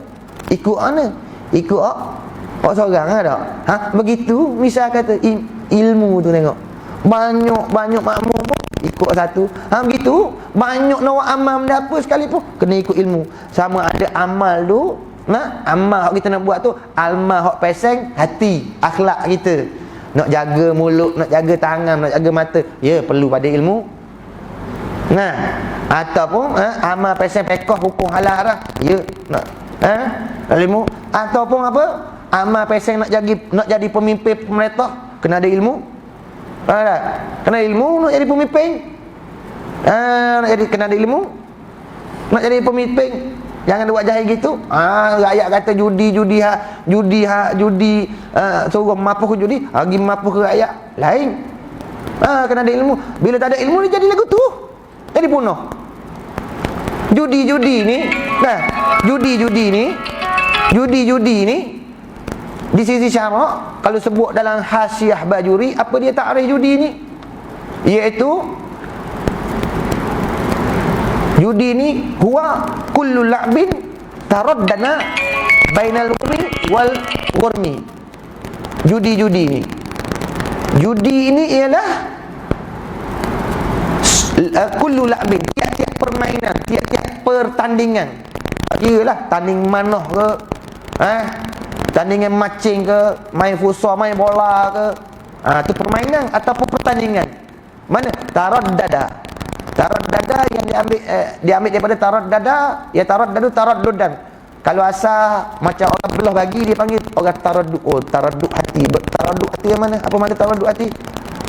ikut mana? Ikut seorang lah tak? Begitu misal kata ilmu tu, tengok banyak makmum pun ikut satu. Begitu banyak nak amal benda apa sekalipun kena ikut ilmu. Sama ada amal tu, amal hak kita nak buat tu, amal hak peseng hati, akhlak kita. Nak jaga mulut, nak jaga tangan, nak jaga mata, perlu pada ilmu. Ataupun amal peseng fiqh, hukum halal haram, nak ilmu. Ataupun apa? Amal peseng nak jadi pemimpin pemerintah, kena ada ilmu. Kena ilmu nak jadi pemimpin. Kena ada ilmu nak jadi pemimpin. Jangan buat jahil gitu. Rakyat kata judi suruh mapuh ke judi, pergi mapuh ke rakyat lain. Kena ada ilmu. Bila tak ada ilmu ni jadi lagu tu, jadi punah. Judi ni judi ni di sisi syarak, kalau sebut dalam Hasyiah Bajuri, apa dia takrif judi ni? Iaitu Judi ni huwa kullu la'bin taraddana bainal ghurmi wal ghurmi. Judi ni. Judi ini ialah kullu la'bin, tiap-tiap permainan, tiap-tiap pertandingan. Iyalah tanding manoh ke, tandingan macing ke, main futsal, main bola ke, tu permainan ataupun pertandingan. Mana? Taraddada. Taraddada yang diambil daripada taraddada, ya taraddudan. Kalau asal macam orang belah bagi, dia panggil orang taraddud. Oh, taraddud hati. Taraddud hati yang mana? Apa makna taraddud hati?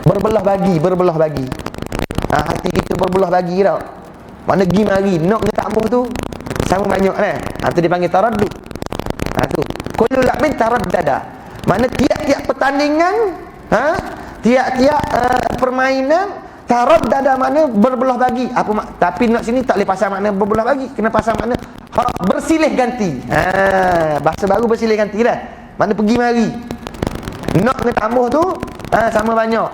Berbelah bagi. Hati kita berbelah bagi tau. Mana pergi mari, nak dengan takmuh tu sama banyak kan. Tu dipanggil taraddud. Tu kullu la'bin taraddada. Mana tiap-tiap pertandingan, tiap-tiap permainan taraddada makna berbelah bagi. Tapi nak sini tak boleh pasang makna berbelah bagi, kena pasang makna bersilih ganti. Bahasa baru bersilih ganti dah. Mana pergi mari. Nak dengan tamuh tu sama banyak.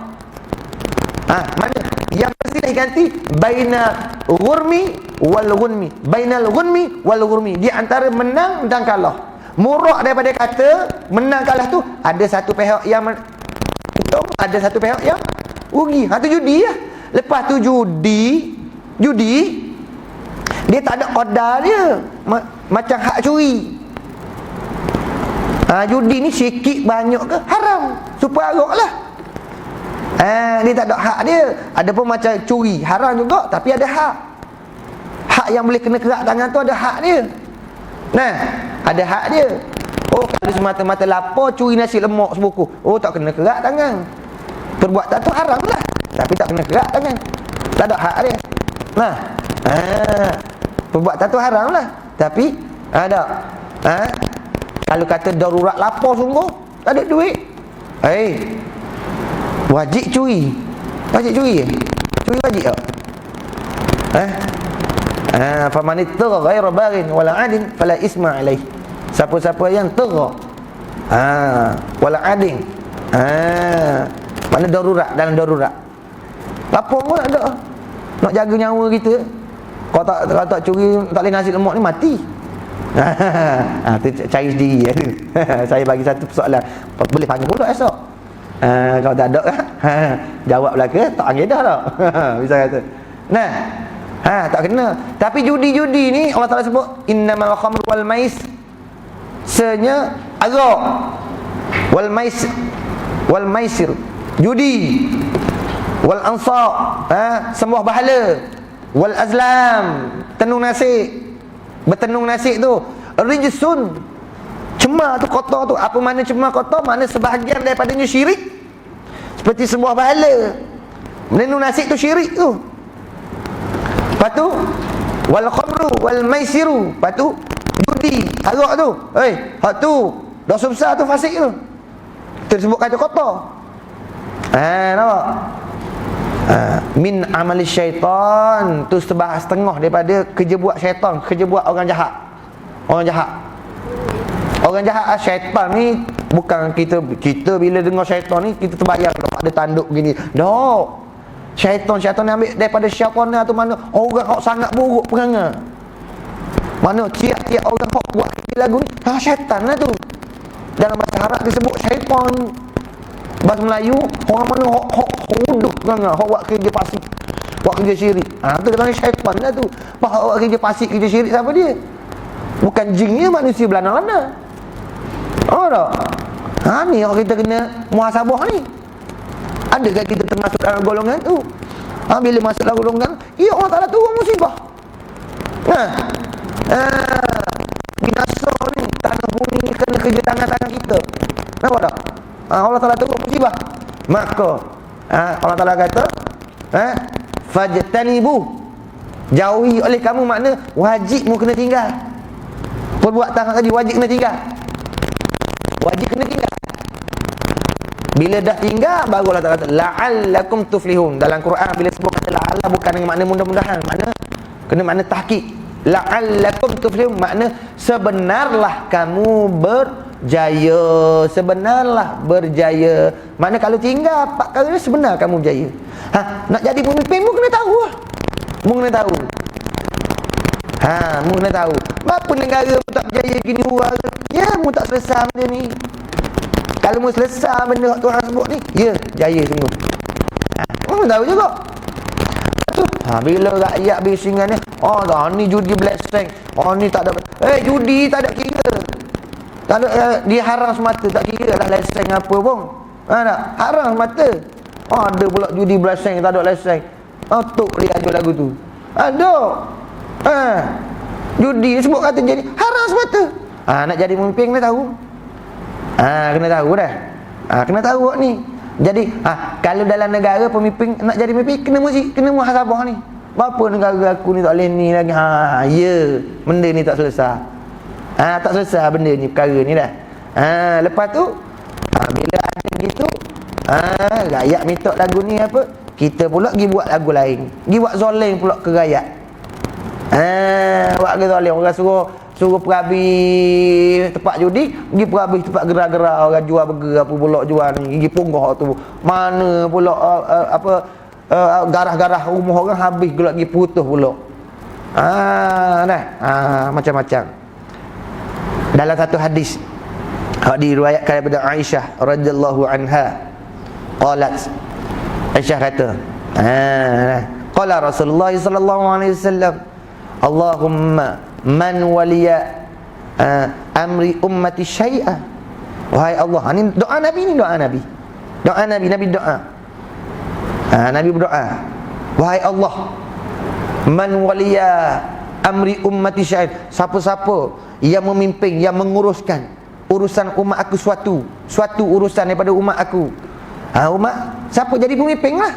Mana yang bersilih ganti baina ghurmi wal ghunmi. Bainal ghunmi wal ghurmi. Di antara menang dan kalah. Murak daripada kata menang kalah tu, ada satu pihak yang untung, ada satu pihak yang rugi. Tu judi lah. Lepas tu judi dia tak ada qadar dia. Macam hak curi. Judi ni sikit banyak ke haram, supaya arok lah. Dia tak ada hak dia. Ada pun macam curi, haram juga, tapi ada hak. Hak yang boleh kena kerak tangan tu ada hak dia. Ada hak dia. Oh, kalau semata-mata lapar curi nasi lemak sebuku, oh tak kena kerak tangan. Perbuatan tu haram lah, tapi tak kena kerak tangan. Tak ada hak dia. Perbuatan tu haram lah, tapi ada. Kalau kata darurat lapar sungguh, tak ada duit, wajib curi. Curi wajib tak? Faman ittagha ghaira baghin wala 'adin fala isma alaih. Siapa-siapa yang tagha wala 'adin, mana darurat, dalam darurat lapar pun tak ada, nak jaga nyawa kita. Kalau tak curi, tak boleh nasi lemak ni, mati. Tu cari sendiri. Saya bagi satu persoalan, boleh panggil pula esok. Kalau tak ada jawab belaka, tak panggil dah tak. Bisa kata tak kena. Tapi judi-judi ni Allah Ta'ala sebut innamal khamru wal senya arak, wal maisir judi, wal ansaq sembah bahala, wal azlam tenung nasi. Bertenung nasi tu rijsun, cemar tu, kotor tu. Apa makna cemar kotor? Makna sebahagian daripadanya syirik. Seperti sebuah bahala, menenung nasi tu syirik tu. Lepas tu wal khamru wal maisiru. Lepas tu judi, arak tu, hak tu dosa besar tu, fasik tu. Tersebut kata kotor. Nampak? Min amali syaitan, tu setengah daripada kerja buat syaitan, kerja buat orang jahat. Orang jahat syaitan ni. Bukan kita bila dengar syaitan ni kita terbayang ada tanduk gini. No. Syaitan ni ambil daripada syaitan tu, mana orang hok sangat buruk perangai. Mana tiap-tiap orang hok buat lagu ni, syaitan lah tu. Dalam bahasa Arab disebut syaitan. Bahasa Melayu, orang mana hok huduh perangai, hok buat kerja pasik, buat kerja syirik. Tu katanya syaitan lah tu. Hok buat kerja pasik, kerja syirik, siapa dia? Bukan jinnya, manusia belana-lana. Tak? Ni orang kita kena muhasabah ni. Adakah kita termasuk dalam golongan tu? Bila masuk dalam golongan, Allah Ta'ala turun musibah. Binasa ni, tanah bumi ni kena kerja tangan-tangan kita. Nampak tak? Allah Ta'ala turun musibah. Maka Allah Ta'ala kata fajtanibu, jauhi oleh kamu, makna wajib mu kena tinggal. Perbuatan tadi wajib kena tinggal. Bila dah tinggal, baru Allah Ta'ala kata la'allakum tuflihun. Dalam Quran bila sebut kata la'alla, bukan dengan makna mudah-mudahan, kena makna tahqiq. La'allakum tuflihun makna sebenarlah kamu berjaya. Makna kalau tinggal 4 kali ni, sebenar kamu berjaya. Nak jadi pemimpin pun kena tahu lah. Mu kena tahu Mu kena tahu. Apa negara mu tak berjaya gini luar, ya mu tak selesai benda ni. Kalau mu selesai benda Tuhan sebut ni, ya jaya sungguh. Mu tahu juga. Bila rakyat bisingan ni, ni judi black seng, ni tak ada, judi tak ada kira, tak ada, dia haram semata, tak kira lah leseng apa pun. Tak haram semata. Ada pula judi black seng, tak ada leseng. Tok dia ajar lagu tu. Ada. Judi sebut kata jadi haram semata. Nak jadi pemimpin kena tahu. Kena tahu dah. Kena tahu ni. Jadi kalau dalam negara pemimpin nak jadi pemimpin kena muhasabah ni. Berapa negara aku ni tak boleh ni lagi. Ya, benda ni tak selesai. Tak selesai benda ni, perkara ni dah. Lepas tu bila ada gitu, rakyat minta lagu ni apa, kita pula pergi buat lagu lain. Pergi buat zoling pula ke rakyat. Buat ke zoling, orang suruh perabi tempat judi, pergi perabi tempat gerak-gerak, orang jual burger apa pula jual ni, pergi punggah tu. Mana pula garah-garah rumah orang habis gelak pergi putus pula. Macam-macam. Dalam satu hadis diriwayatkan daripada Aisyah radhiyallahu anha, qalat, Aisyah kata, qala Rasulullah sallallahu alaihi wasallam, Allahumma man waliya amri ummati syai'a. Wahai Allah, ini doa Nabi ni, doa Nabi. Doa Nabi doa. Nabi berdoa, wahai Allah, man waliya amri ummati syai'a, siapa-siapa yang memimpin, yang menguruskan urusan umat aku, suatu urusan daripada umat aku. Umat siapa jadi pemimpin lah,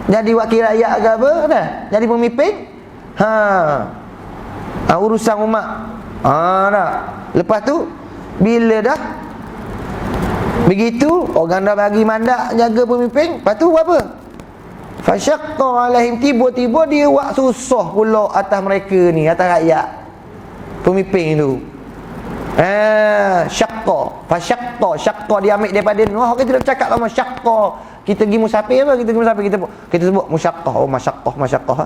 jadi wakil rakyat ke apa dah, jadi pemimpin. Urusan umat. Dah. Lepas tu bila dah begitu, orang dah bagi mandat jaga pemimpin, lepas tu apa? Fasyaqqa alaihim, tiba-tiba dia buat susah pula atas mereka ni, atas rakyat pemimpin tu. Syaqqa dia ambil daripada kita dah cakap lama syaqqa. Kita pergi musafir apa? Kita sebut musyaqqah. Masyaqqah.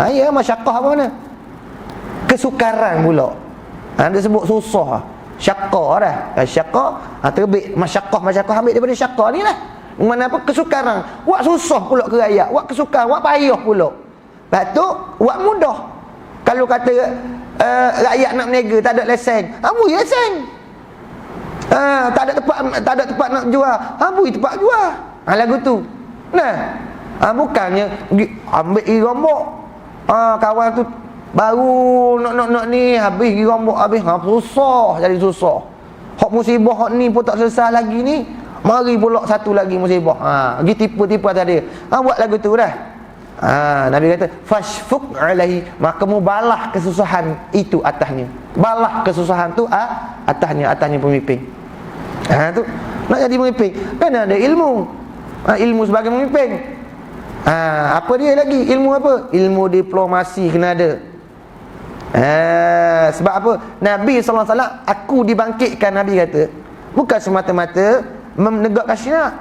Ya, masyaqqah apa mana? Kesukaran pula. Dia sebut susah. Syaqqa dah. Syaqqa terbit masyaqqah ambil daripada syaqqa ni lah. Mana apa? Kesukaran. Buat susah pula ke rakyat, buat kesukaran, buat payah pula. Lepas tu buat mudah. Kalau kata rakyat nak berniaga tak ada lesen, beri lesen. Tak ada tempat nak jual, beri tempat jual. Lagu tu. Bukannya ambil pergi rombok. Kawan tu baru nak ni habis pergi rombok, habis susah, jadi susah. Hak musibah hak ni pun tak selesai lagi ni, mari pula satu lagi musibah. Pergi tipu-tipu atas dia. Buat lagu tu dah. Nabi kata fashfuq alaihi, maka mu balah kesusahan itu atasnya. Balah kesusahan tu atasnya pemimpin. Tu nak jadi pemimpin kan ada ilmu. Ilmu sebagai pemimpin. Apa dia lagi? Ilmu apa? Ilmu diplomasi kena ada. Sebab apa? Nabi sallallahu alaihi wasallam, aku dibangkitkan, Nabi kata, bukan semata-mata menegakkan syiar.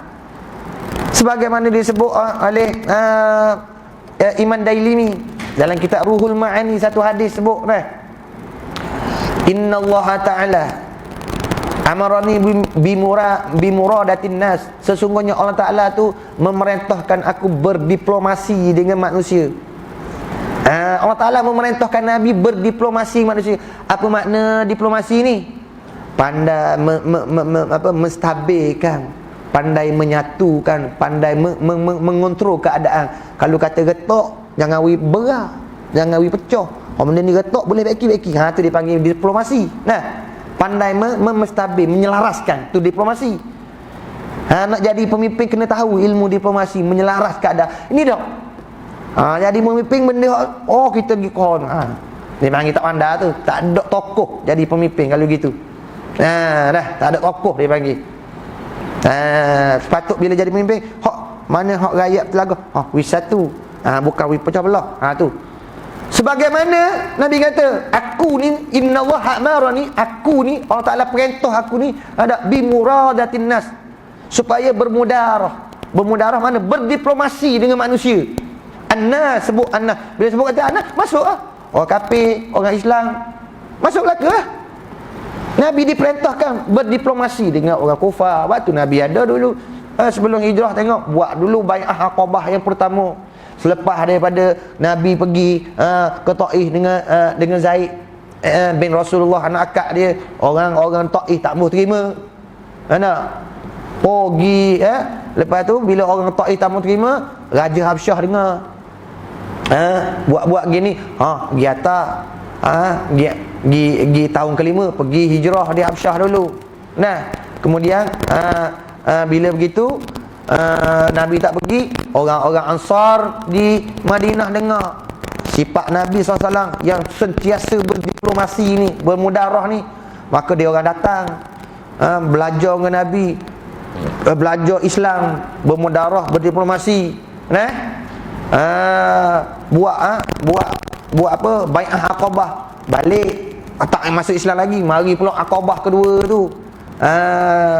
Sebagaimana disebut oleh Imam Dailimi dalam kitab Ruhul Ma'ani, satu hadis sebut Inna Allah Ta'ala amarani bimuradatin nas, sesungguhnya Allah Ta'ala tu memerintahkan aku berdiplomasi dengan manusia. Allah Ta'ala memerintahkan Nabi berdiplomasi manusia. Apa makna diplomasi ni? Pandai menstabilkan, pandai menyatukan, pandai mengontrol keadaan. Kalau kata getok, jangan wi berah, jangan wi pecah. Benda ni getok boleh beki. Tu dipanggil diplomasi. Pandai menstabil, menyelaraskan, tu diplomasi. Nak jadi pemimpin kena tahu ilmu diplomasi, menyelaras keadaan. Ini dah. Jadi pemimpin benda kita pergi kon. Dia panggil tak pandai tu, tak ada tokoh jadi pemimpin kalau gitu. Dah, tak ada tokoh dia panggil. Sepatut bila jadi pemimpin, mana hak rakyat telaga, wis satu, bukan wis pecah belah. Tu sebagaimana Nabi kata, aku ni innallaha amarani, aku ni Allah Ta'ala perintah aku ni ada bimuradatin nas, supaya bermudarah mana? Berdiplomasi dengan manusia. Annas, sebut annas. Bila sebut kata annas, masuk orang kafir, orang Islam, masuk neraka lah. Nabi diperintahkan berdiplomasi dengan orang kufar. Waktu Nabi ada dulu, sebelum hijrah, tengok, buat dulu bai'ah Aqabah yang pertama. Selepas daripada Nabi pergi ke Taif dengan Zaid bin Rasulullah, anak akak dia, orang-orang Taif tak mau terima. Pergi lepas tu bila orang Taif tak mau terima, Raja Habsyah dengar, buat-buat gini, pergi atas, pergi tahun kelima, pergi hijrah di Habsyah dulu. Nah, kemudian bila begitu Nabi tak pergi, orang-orang Ansar di Madinah dengar sifat Nabi SAW yang sentiasa berdiplomasi ni, bermudarah ni, maka dia orang datang belajar dengan Nabi, belajar Islam, bermudarah, berdiplomasi. Buat apa? Bai'ah Aqabah. Balik, tak masuk Islam lagi, mari pula Aqabah kedua tu.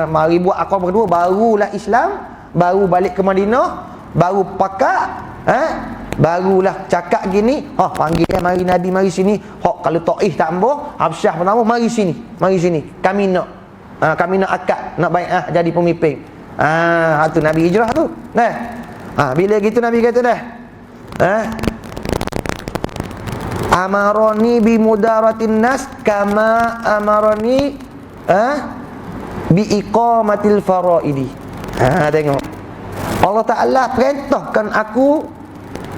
Mari buat Aqabah kedua, barulah Islam, baru balik ke Madinah, baru pakat, barulah cakap gini, panggil mari Nabi, mari sini. Kalau Taif tak ambuh, Habsyah pertama, mari sini, kami nak akad, nak bai'ah jadi pemimpin. Tu Nabi hijrah tu. Bila gitu Nabi kata dah, amaroni bi mudaratin nas kama amaroni bi iqamatil faraidi. Tengok, Allah Ta'ala perintahkan aku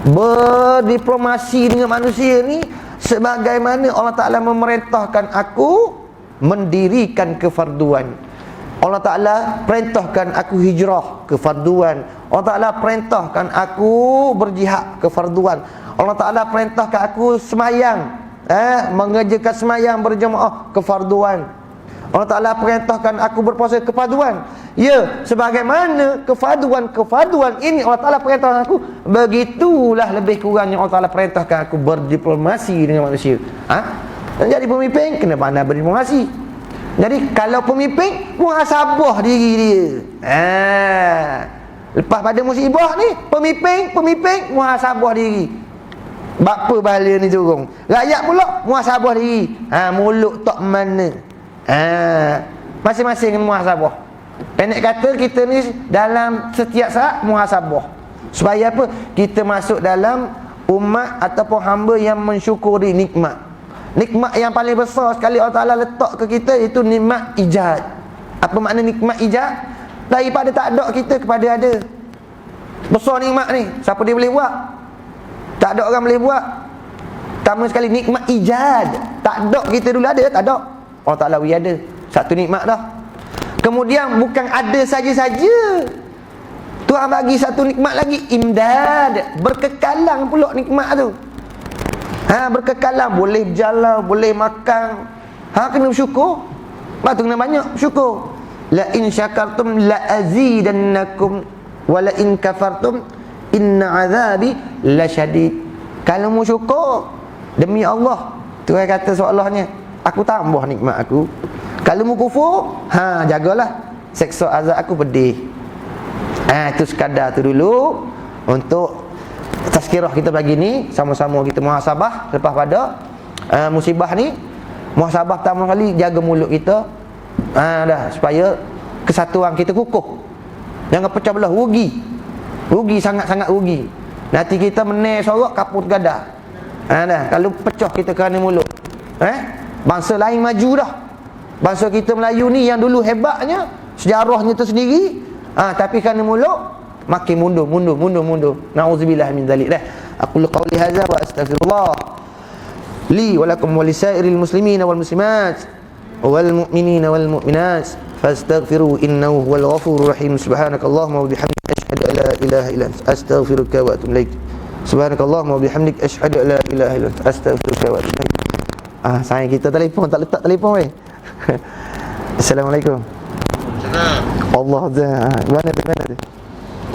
berdiplomasi dengan manusia ni sebagaimana Allah Ta'ala memerintahkan aku mendirikan kefarduan. Allah Ta'ala perintahkan aku hijrah, kefarduan. Allah Ta'ala perintahkan aku berjihad, kefarduan. Allah Ta'ala perintahkan aku semayang, mengerjakan semayang berjemaah, kefarduan. Allah Ta'ala perintahkan aku berpuasa, kefarduan. Ya, sebagaimana kefarduan ini Allah Ta'ala perintahkan aku, begitulah lebih kurangnya Allah Ta'ala perintahkan aku berdiplomasi dengan manusia. Jadi pemimpin kena pandai berdiplomasi. Jadi kalau pemimpin, muhasabah diri dia. Lepas pada musibah ni, pemimpin muhasabah diri. Bapa bala ni turun, rakyat pula muhasabah diri. Mulut tak mana. Masing-masing muhasabah. Pendek kata, kita ni dalam setiap saat muhasabah. Supaya apa? Kita masuk dalam umat ataupun hamba yang mensyukuri nikmat. Nikmat yang paling besar sekali Allah Ta'ala letak ke kita, itu nikmat ijad. Apa makna nikmat ijad? Daripada tak ada kita kepada ada. Besar nikmat ni, siapa dia boleh buat? Tak ada orang boleh buat. Pertama sekali nikmat ijad. Tak ada kita dulu ada, tak ada. Allah Ta'ala beri ada. Satu nikmat dah. Kemudian bukan ada saja-saja, Tuhan bagi satu nikmat lagi, imdad. Berkekalan pula nikmat tu. Berkekalan, boleh berjalan, boleh makan. Kena bersyukur. Lepas tu kena banyak bersyukur. La in syakartum la azidannakum wa la in kafartum inna azabi lasyadid. Kalau mau syukur, demi Allah, Tuhan kata seolah-olahnya, aku tambah nikmat aku. Kalau mau kufur, jagalah, seksa azab aku pedih. Itu sekadar tu dulu untuk tazkirah kita pagi ni. Sama-sama kita muhasabah lepas pada musibah ni. Muhasabah pertama kali, jaga mulut kita, supaya kesatuan kita kukuh. Jangan pecah belah, rugi, sangat-sangat rugi. Nanti kita meneh sorok, kaput gadah. Kalau pecah kita kerana mulut, bangsa lain maju dah. Bangsa kita Melayu ni yang dulu hebatnya, sejarahnya tu sendiri, tapi kerana mulut makin mundur. Na'udzubillah min dzalik dah. Aqulu qawli hadza wa astaghfirullah li wa lakum wa lisairil muslimina wal muslimat wal mu'minina wal mu'minat fastaghfiru innahu huwal ghafurur rahim. Subhanakallahumma wa bihamdika asyhadu an la ilaha illa anta astaghfiruka wa atubu ilaik. Subhanakallahumma wa bihamdika asyhadu an la ilaha illa anta astaghfiruka wa atubu ilaik. Sayang kita telefon, tak letak telefon weh. Assalamualaikum. Allah, mana tu?